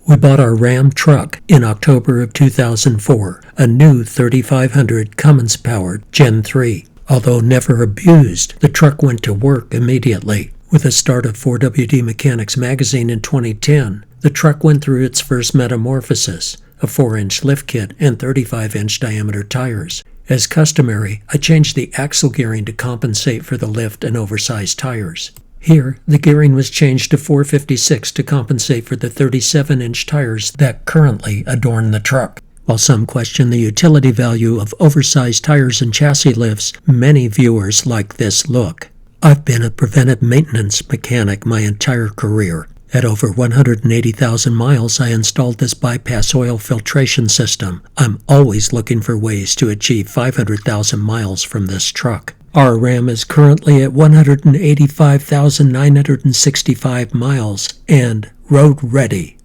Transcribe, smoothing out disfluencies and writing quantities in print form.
We bought our Ram truck in October of 2004, a new 3500 Cummins-powered Gen 3. Although never abused, the truck went to work immediately. With the start of 4WD Mechanix magazine in 2010, the truck went through its first metamorphosis, a 4-inch lift kit and 35-inch diameter tires. As customary, I changed the axle gearing to compensate for the lift and oversized tires. Here, the gearing was changed to 456 to compensate for the 37-inch tires that currently adorn the truck. While some question the utility value of oversized tires and chassis lifts, many viewers like this look. I've been a preventive maintenance mechanic my entire career. At over 180,000 miles, I installed this bypass oil filtration system. I'm always looking for ways to achieve 500,000 miles from this truck. Our Ram is currently at 185,965 miles and road ready.